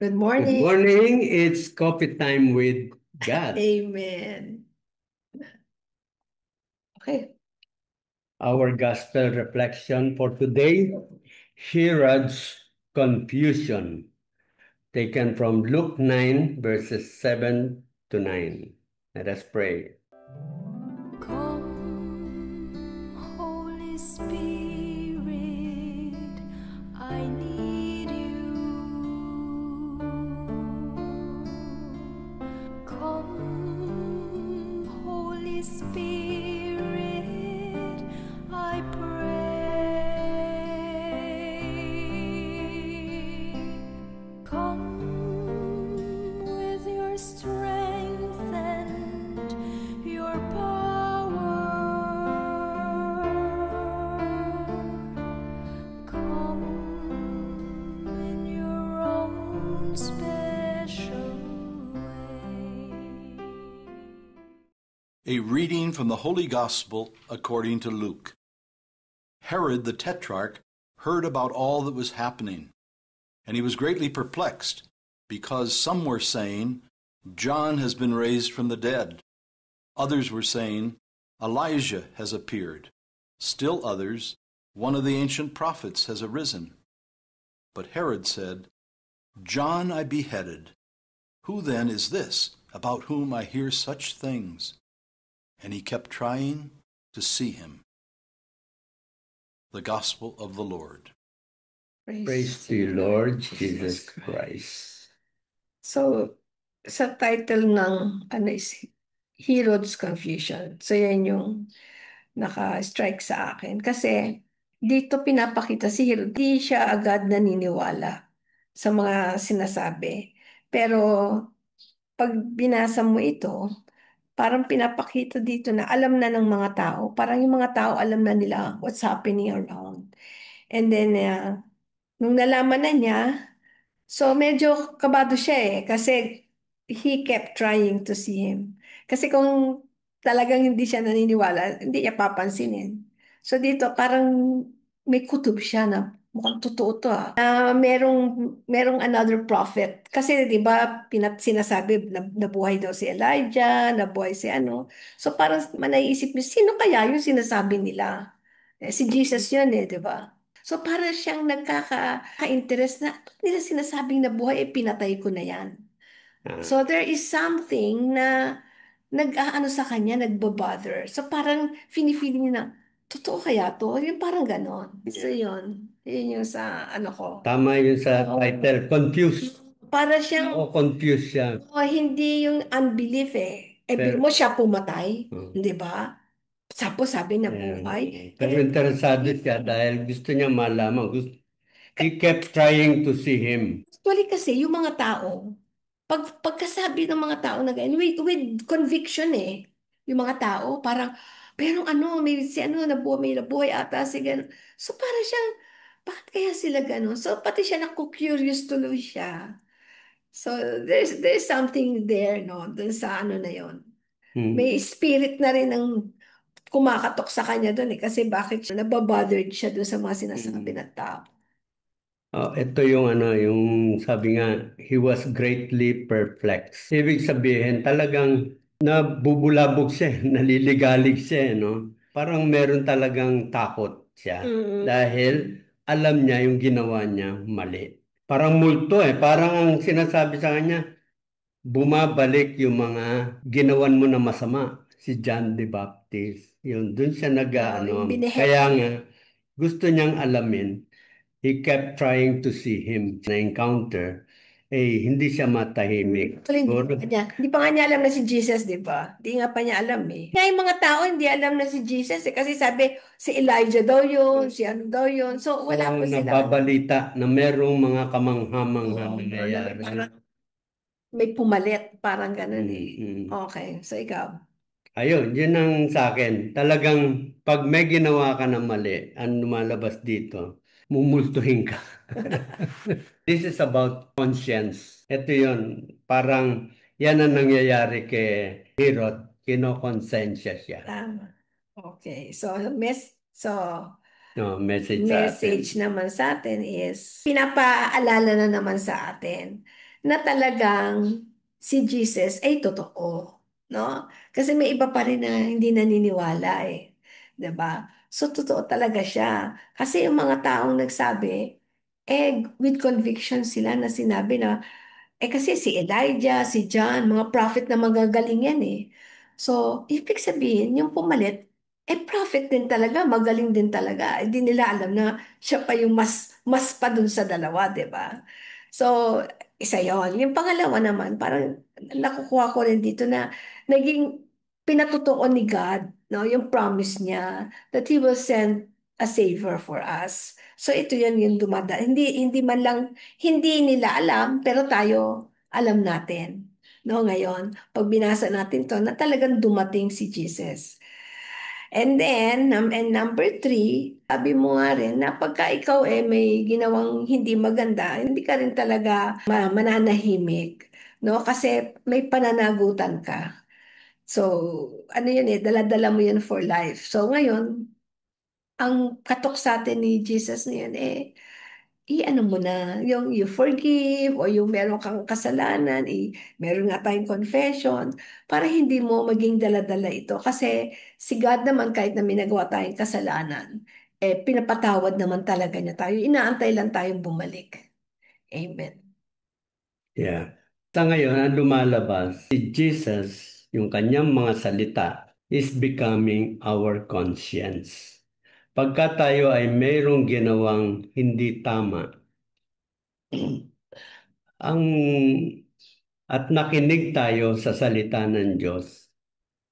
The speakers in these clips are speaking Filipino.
Good Good morning. morning. It's coffee time with God. Amen. Okay. Our gospel reflection for today, Herod's confusion, taken from Luke 9, verses 7 to 9. Let us pray. Come, Holy Spirit, I need you. Come, Holy Spirit, I pray. Come with your strength and your power. Come in your own special way. A reading from the Holy Gospel according to Luke. Herod the Tetrarch heard about all that was happening, and he was greatly perplexed, because some were saying, John has been raised from the dead. Others were saying, Elijah has appeared. Still others, one of the ancient prophets has arisen. But Herod said, John I beheaded. Who then is this, about whom I hear such things? And he kept trying to see him. The Gospel of the Lord. Praise to you, Lord Jesus Christ. So, sa title ng is Herod's Confusion. So, yan yung naka-strike sa akin. Kasi dito pinapakita si Herod, di siya agad naniniwala sa mga sinasabi. Pero pag binasa mo ito, parang pinapakita dito na alam na ng mga tao. Parang yung mga tao alam na nila what's happening around. And then, nung nalaman na niya, so medyo kabado siya kasi he kept trying to see him. Kasi kung talagang hindi siya naniniwala, hindi niya papansinin. So dito parang may kutob siya na mukhang totoo to na merong another prophet. Kasi 'di ba sinasabi na nabuhay daw si Elijah, nabuhay si ano. So parang manaisip niyo, sino kaya yung sinasabi nila? Si Jesus yun 'di ba? So para siyang nagkaka-interest na nila sinasabing na buhay, pinatay ko na yan. So there is something na nag-aano sa kanya, nagbabother. So parang feel niya na, totoo kaya to? Yung parang ganon. So yun yung sa ano ko. Tama yun sa Oo. title, confused. Para siyang, O confused siya. hindi yung unbelief eh. Pero- Biro mo siya pumatay, Hmm. di ba? Tapos sabi na buhay. Pero interesado siya dahil gusto niya malaman. He kept trying to see him. Actually kasi yung mga tao, pagkasabi ng mga tao na ganyan, with conviction eh, yung mga tao, parang, pero ano, may si ano, may nabuhay ata si gano'n. So para siyang, bakit kaya sila gano'n? So pati siya naku-curious tuloy siya. So there's something there, no, dun sa ano na yon. May spirit na rin ng kumakatok sa kanya dun eh, kasi bakit siya, nababothered siya dun sa mga sinasabi ng tao. Ito yung ano, yung sabi nga, he was greatly perplexed. Ibig sabihin, talagang nabubulabog siya, naliligalig siya, no? Parang meron talagang takot siya dahil alam niya yung ginawa niya mali. Parang multo parang ang sinasabi sa kanya, bumabalik yung mga ginawan mo na masama. Si John the Baptist. Yun, dun siya Yung Kaya nga, gusto niyang alamin. He kept trying to see him na encounter. Hindi siya matahimik. Actually, hindi pa nga niya alam na si Jesus, di ba? Hindi nga pa niya alam eh. Kaya yung mga tao hindi alam na si Jesus kasi sabi si Elijah daw yun, si ano daw yun. So wala pa sila. Nababalita na merong mga kamangha-manghang nangyayari. May pumalit, parang ganun eh. Okay, so ikaw. Ayun, yun ang sa akin. Talagang pag may ginawa ka na mali, ang lumalabas dito, mumultuhin ka. This is about conscience. Ito yun, parang yan ang nangyayari kay Herod. Kinokonsensya siya. Tama. Okay, so No, message sa atin. message naman sa atin is, pinapaalala na naman sa atin na talagang si Jesus ay totoo, no? Kasi may iba pa rin na hindi naniniwala eh, 'di ba? So totoo talaga siya. Kasi yung mga taong nagsabi, with conviction sila na sinabi na kasi si Elijah, si John, mga prophet na magagaling yan eh. So, ibig sabihin, yung pumalit, prophet din talaga, magaling din talaga. Hindi nila alam na siya pa yung mas pa dun sa dalawa, di ba? So, isa yon. Yung pangalawa naman, parang nakukuha ko rin dito na naging pinatutuon ni God, no, yung promise niya that He will send a savior for us. So, ito yan yung dumada. Hindi man lang hindi nila alam, pero tayo alam natin. No, ngayon, pag binasa natin to, na talagang dumating si Jesus. And then, and number three, sabi mo nga rin na pagka ikaw may ginawang hindi maganda, hindi ka rin talaga mananahimik. No? Kasi may pananagutan ka. So, ano yun dala-dala mo yun for life. So, ngayon, ang katok sa atin ni Jesus na yun i-ano mo na, yung you forgive o yung meron kang kasalanan, meron nga tayong confession para hindi mo maging dala-dala ito. Kasi si God naman kahit na may nagawa tayong kasalanan, pinapatawad naman talaga niya tayo. Inaantay lang tayong bumalik. Amen. Yeah. Sa ngayon, ang lumalabas, si Jesus, yung kanyang mga salita, is becoming our conscience. Pagka tayo ay mayroong ginawang hindi tama, ang at nakinig tayo sa salita ng Diyos,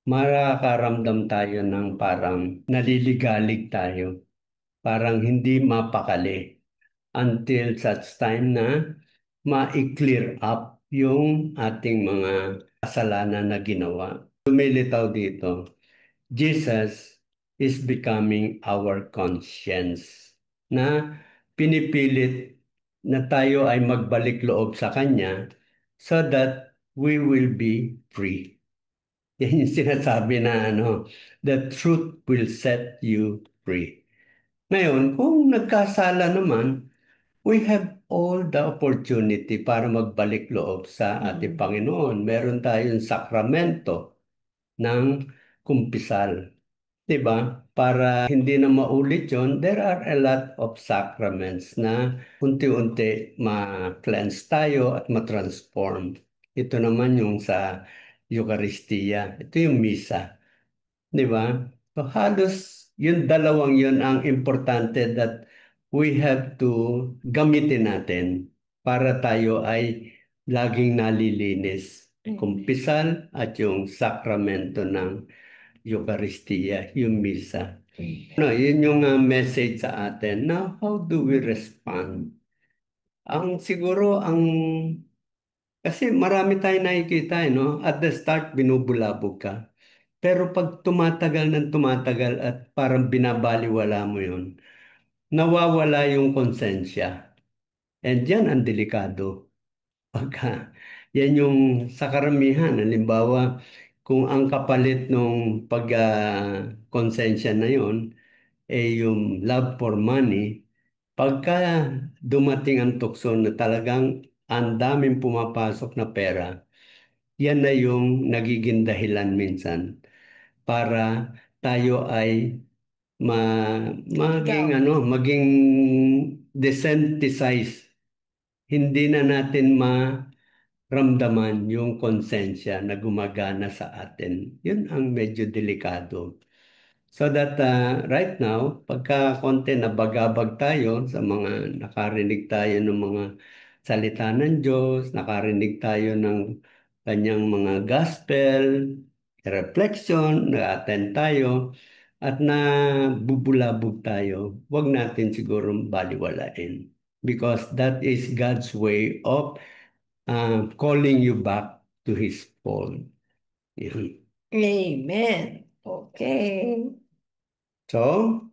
makakaramdam tayo ng parang naliligalig tayo, parang hindi mapakali until such time na ma-clear up yung ating mga kasalanan na ginawa. Lumilitaw dito, Jesus is becoming our conscience na pinipilit na tayo ay magbalik loob sa Kanya so that we will be free. Yan yung sinasabi na the truth will set you free. Ngayon, kung nagkasala naman, we have all the opportunity para magbalik loob sa ating Panginoon. Meron tayong sakramento ng kumpisal. 'Di ba? Para hindi na maulit yon, there are a lot of sacraments na unti-unti ma-cleanse tayo at ma-transform. Ito naman yung sa Eucharistia. Ito yung misa. 'Di ba? So halos yung dalawang yun ang importante that we have to gamitin natin para tayo ay laging nalilinis. Kumpisal at yung sakramento ng Eucharistia, yung misa. Yun yung message sa atin. Now, how do we respond? Kasi marami tayong nakikita, At the start, binubulabog ka. Pero pag tumatagal ng tumatagal at parang binabaliwala mo yun, nawawala yung konsensya. And yan ang delikado. Pagka, yan yung sa karamihan. Halimbawa, kung ang kapalit ng pag-konsensya na yun, yung love for money, pagka dumating ang tukso na talagang ang daming pumapasok na pera, yan na yung nagiging dahilan minsan para tayo ay maging desensitized. Hindi na natin maramdaman yung konsensya na gumagana sa atin. Yun ang medyo delikado. So that right now, pagka konti nabagabag tayo sa mga nakarinig tayo ng mga salita ng Diyos, nakarinig tayo ng kanyang mga gospel, reflection, na-attend tayo, at nabubulabog tayo, huwag natin siguro baliwalain. Because that is God's way of calling you back to His fold. Yan. Amen. Okay. So,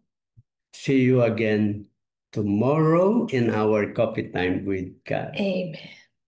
see you again tomorrow in our coffee time with God. Amen.